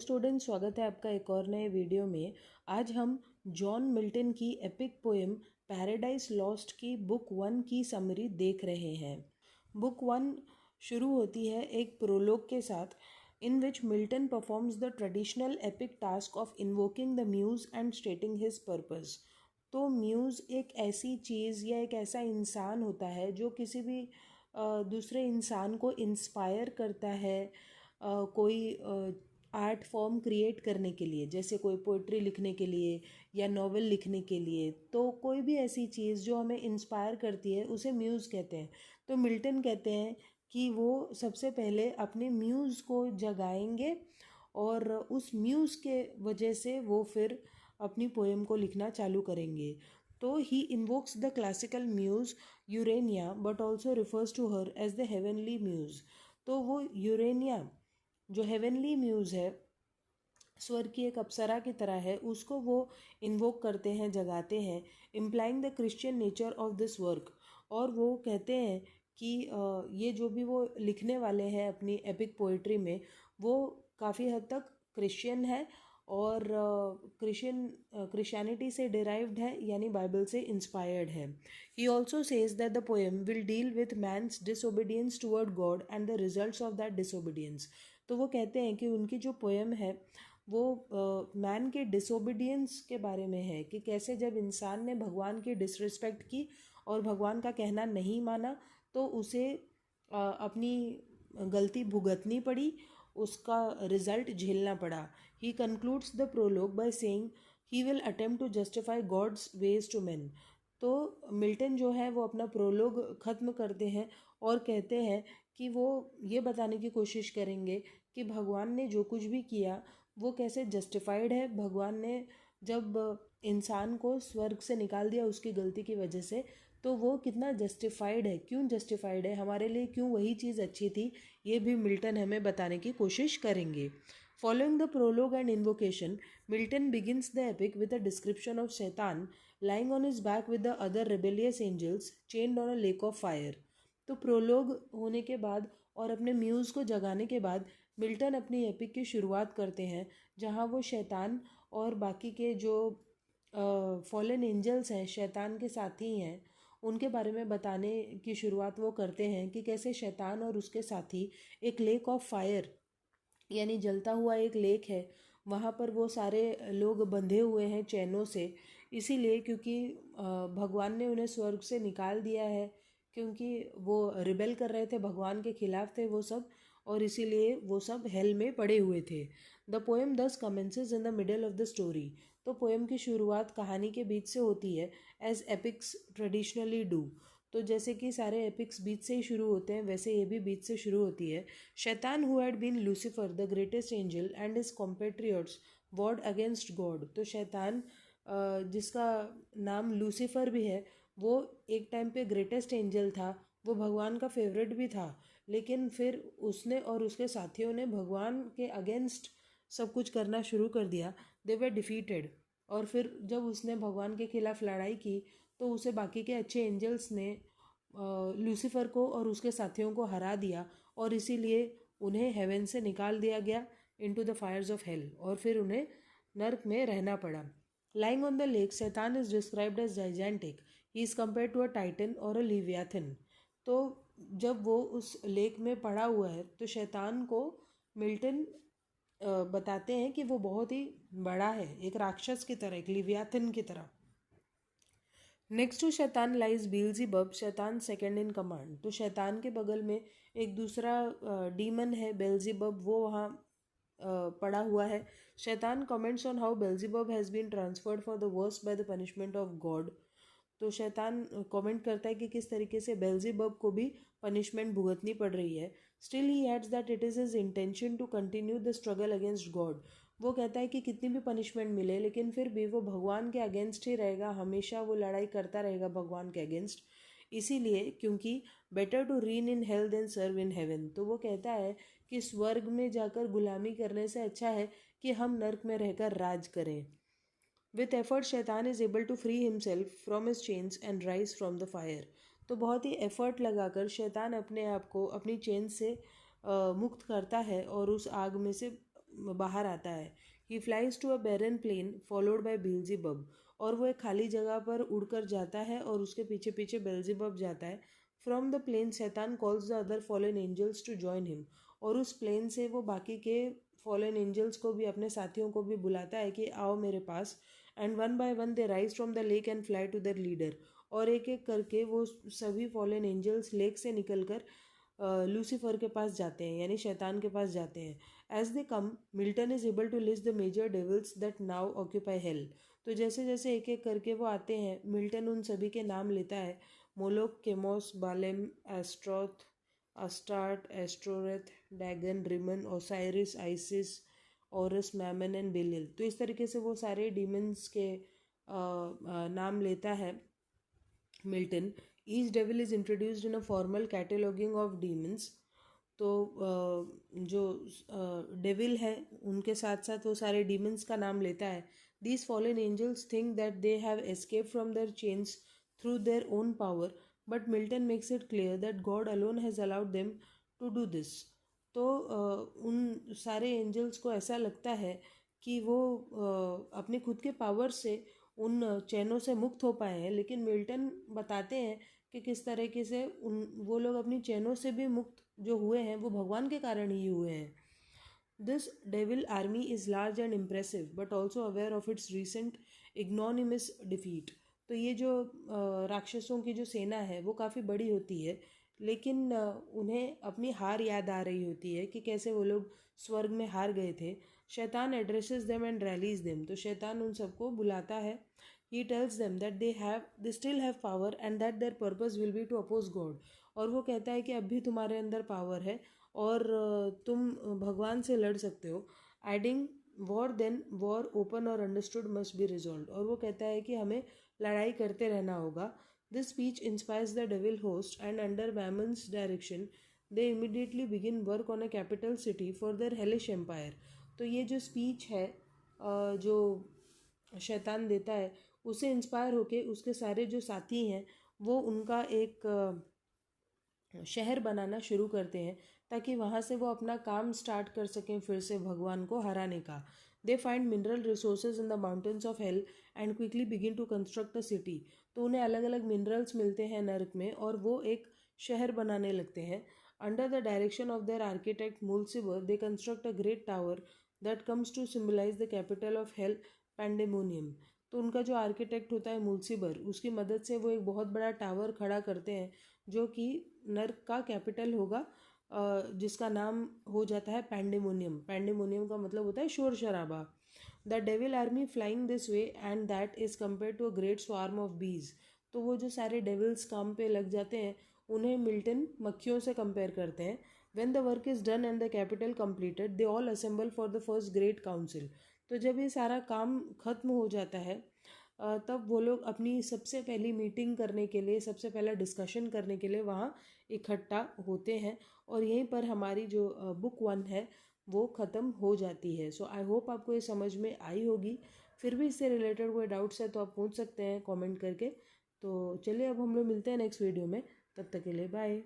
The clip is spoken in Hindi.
स्टूडेंट, स्वागत है आपका एक और नए वीडियो में। आज हम जॉन मिल्टन की एपिक पोएम पैराडाइज लॉस्ट की बुक 1 की समरी देख रहे हैं। बुक 1 शुरू होती है एक प्रोलोग के साथ, in which Milton performs the traditional epic task of invoking the muse and stating his purpose. तो म्यूज़ एक ऐसी चीज़ या एक ऐसा इंसान होता है जो किसी भी दूसरे इंसान को इंस्पायर करता है कोई आर्ट फॉर्म क्रिएट करने के लिए, जैसे कोई पोइट्री लिखने के लिए या नॉवेल लिखने के लिए। तो कोई भी ऐसी चीज़ जो हमें इंस्पायर करती है उसे म्यूज़ कहते हैं। तो मिल्टन कहते हैं कि वो सबसे पहले अपने म्यूज़ को जगाएंगे और उस म्यूज़ के वजह से वो फिर अपनी पोएम को लिखना चालू करेंगे। तो he invokes the classical muse Urania but also refers to her as the heavenly muse. तो वो यूरेनिया जो हेवनली म्यूज़ है, स्वर्ग की एक अप्सरा की तरह है, उसको वो इन्वोक करते हैं, जगाते हैं, implying the Christian nature of this work. और वो कहते हैं कि ये जो भी वो लिखने वाले हैं अपनी एपिक पोइट्री में, वो काफ़ी हद तक क्रिश्चियन है और क्रिश्चियनिटी से डिराइव्ड है, यानी बाइबल से इंस्पायर्ड है। He also says that the poem will deal with man's disobedience toward God and the results of that disobedience. तो वो कहते हैं कि उनकी जो पोएम है वो मैन के डिसोबीडियंस के बारे में है, कि कैसे जब इंसान ने भगवान की डिसरिस्पेक्ट की और भगवान का कहना नहीं माना तो उसे अपनी गलती भुगतनी पड़ी, उसका रिजल्ट झेलना पड़ा। He concludes the prologue by saying he will attempt to justify God's ways to man. तो मिल्टन जो है वो अपना प्रोलोग ख़त्म करते हैं और कहते हैं कि वो ये बताने की कोशिश करेंगे कि भगवान ने जो कुछ भी किया वो कैसे जस्टिफाइड है। भगवान ने जब इंसान को स्वर्ग से निकाल दिया उसकी गलती की वजह से, तो वो कितना जस्टिफाइड है, क्यों जस्टिफाइड है, हमारे लिए क्यों वही चीज़ अच्छी थी, ये भी मिल्टन हमें बताने की कोशिश करेंगे। Following the prologue and invocation, Milton begins the epic with a description of Shaitan lying on his back with the other rebellious angels chained on a lake of fire. तो प्रोलोग होने के बाद और अपने म्यूज़ को जगाने के बाद मिल्टन अपनी एपिक की शुरुआत करते हैं, जहाँ वो शैतान और बाकी के जो फॉलन एंजल्स हैं, शैतान के साथी हैं, उनके बारे में बताने की शुरुआत वो करते हैं कि कैसे शैतान और उसके साथी एक लेक ऑफ फायर, यानी जलता हुआ एक लेक है, वहाँ पर वो सारे लोग बंधे हुए हैं चैनों से, इसीलिए क्योंकि भगवान ने उन्हें स्वर्ग से निकाल दिया है, क्योंकि वो रिबेल कर रहे थे, भगवान के खिलाफ थे वो सब, और इसीलिए वो सब हेल में पड़े हुए थे। द पोएम दस commences in the middle of the story. तो पोएम की शुरुआत कहानी के बीच से होती है, एज एपिक्स ट्रेडिशनली डू। तो जैसे कि सारे एपिक्स बीच से ही शुरू होते हैं, वैसे ये भी बीच से शुरू होती है। शैतान who had been Lucifer the greatest angel and his compatriots warred against God. तो शैतान जिसका नाम लूसीफर भी है, वो एक टाइम पे ग्रेटेस्ट एंजल था, वो भगवान का फेवरेट भी था, लेकिन फिर उसने और उसके साथियों ने भगवान के अगेंस्ट सब कुछ करना शुरू कर दिया। दे वर डिफीटेड। और फिर जब उसने भगवान के खिलाफ लड़ाई की तो उसे बाकी के अच्छे एंजल्स ने लूसीफर को और उसके साथियों को हरा दिया, और इसीलिए उन्हें हेवन से निकाल दिया गया into the fires of hell, और फिर उन्हें नर्क में रहना पड़ा। लाइंग ऑन द लेक, शैतान is described as gigantic. He is compare to a titan और अ लिवियाथिन। तो जब वो उस लेक में पड़ा हुआ है तो शैतान को मिल्टन बताते हैं कि वो बहुत ही बड़ा है, एक राक्षस की तरह, एक लिवियाथिन की तरह। नेक्स्ट टू शैतान लाइज बेल्ज़ेबब, शैतान सेकंड इन कमांड। तो शैतान के बगल में एक दूसरा डीमन है बेल्ज़ेबब, वो वहाँ पड़ा हुआ है। शैतान comments on how Beelzebub has been transferred for the worst by the punishment of God. तो शैतान कमेंट करता है कि किस तरीके से बेल्ज़ेबब को भी पनिशमेंट भुगतनी पड़ रही है। Still he adds that it is his intention to continue the struggle against God. वो कहता है कि कितनी भी पनिशमेंट मिले लेकिन फिर भी वो भगवान के अगेंस्ट ही रहेगा, हमेशा वो लड़ाई करता रहेगा भगवान के अगेंस्ट। इसीलिए क्योंकि better to reign in hell than serve in heaven. तो वो कहता है कि स्वर्ग में जाकर गुलामी करने से अच्छा है कि हम नर्क में रहकर राज करें। विथ एफर्ट शैतान is able to free himself from his chains and rise from the fire. तो बहुत ही एफर्ट लगाकर शैतान अपने आप को अपनी चेन से मुक्त करता है और उस आग में से बाहर आता है। He flies to a barren plain followed by Beelzebub, और वो एक खाली जगह पर उड़कर जाता है और उसके पीछे पीछे बेल्जेबब जाता है। फ्रॉम द प्लेन शैतान calls the other fallen angels to join him, और उस प्लेन से वो बाकी के फॉलन एंजल्स को भी, अपने साथियों को भी बुलाता है कि आओ मेरे पास। And one by one they rise from the lake and fly to their leader, और एक एक करके वो सभी फॉलन एंजल्स लेक से निकलकर लूसीफर के पास जाते हैं, यानी शैतान के पास जाते हैं। As they come Milton is able to list the major devils that now occupy hell. तो जैसे जैसे एक एक करके वो आते हैं, मिल्टन उन सभी के नाम लेता है। Moloch, Chemos, Baalim, Ashtaroth, Astarte, Astoreth, Dagon, Rimmon, Osiris, Isis, Orus, Mammon and Belial. तो इस तरीके से वो सारे डीमंस के नाम लेता है Milton. Each devil is introduced in a formal cataloguing of demons. तो जो डेविल है उनके साथ साथ वो सारे डीमंस का नाम लेता है। These fallen angels think that they have escape from their chains through their own power, but Milton makes it clear that God alone has allowed them to do this. तो उन सारे एंजल्स को ऐसा लगता है कि वो अपने खुद के पावर से उन चैनों से मुक्त हो पाए हैं, लेकिन मिल्टन बताते हैं कि किस तरीके से वो लोग अपनी चैनों से भी मुक्त जो हुए हैं वो भगवान के कारण ही हुए हैं। This devil army is large and impressive but also aware of its recent ignominious defeat. तो ये जो राक्षसों की जो सेना है वो काफ़ी बड़ी होती है, लेकिन उन्हें अपनी हार याद आ रही होती है कि कैसे वो लोग स्वर्ग में हार गए थे। शैतान addresses them and rallies them, तो शैतान उन सबको बुलाता है। He tells them that they still have power and that their purpose will be to oppose God. और वो कहता है कि अब भी तुम्हारे अंदर पावर है और तुम भगवान से लड़ सकते हो। Adding war then war open और अंडरस्टूड मस्ट बी रिजॉल्व, और वो कहता है कि हमें लड़ाई करते रहना होगा। This speech inspires the devil host and under Mammon's direction they immediately begin work on a capital city for their hellish empire. तो ये जो स्पीच है जो शैतान देता है, उसे इंस्पायर होके उसके सारे जो साथी हैं वो उनका एक शहर बनाना शुरू करते हैं, ताकि वहाँ से वो अपना काम स्टार्ट कर सकें फिर से भगवान को हराने का। They find mineral resources in the mountains of hell and quickly begin to construct a city. तो उन्हें अलग अलग मिनरल्स मिलते हैं नर्क में और वो एक शहर बनाने लगते हैं। Under the direction of their architect Mulciber they construct a great tower that comes to symbolise the capital of hell, Pandemonium. तो उनका जो आर्किटेक्ट होता है मूलसिबर, उसकी मदद से वो एक बहुत बड़ा टावर खड़ा करते हैं जो कि नर्क का कैपिटल होगा, जिसका नाम हो जाता है पैंडेमोनियम। पैंडेमोनियम का मतलब होता है शोर शराबा। The devil army flying this way and that is compare to a great swarm of bees. तो वो जो सारे डेविल्स काम पे लग जाते हैं उन्हें मिल्टन मक्खियों से कंपेयर करते हैं। When the work is done and the capital completed they all assemble for the first great council. तो जब ये सारा काम खत्म हो जाता है तब वो लोग अपनी सबसे पहली मीटिंग करने के लिए, सबसे पहला डिस्कशन करने के लिए वहाँ इकट्ठा होते हैं। और यहीं पर हमारी जो बुक 1 है वो ख़त्म हो जाती है। सो आई होप आपको ये समझ में आई होगी। फिर भी इससे रिलेटेड कोई डाउट्स है तो आप पूछ सकते हैं कमेंट करके। तो चलिए अब हम लोग मिलते हैं नेक्स्ट वीडियो में, तब तक के लिए बाय।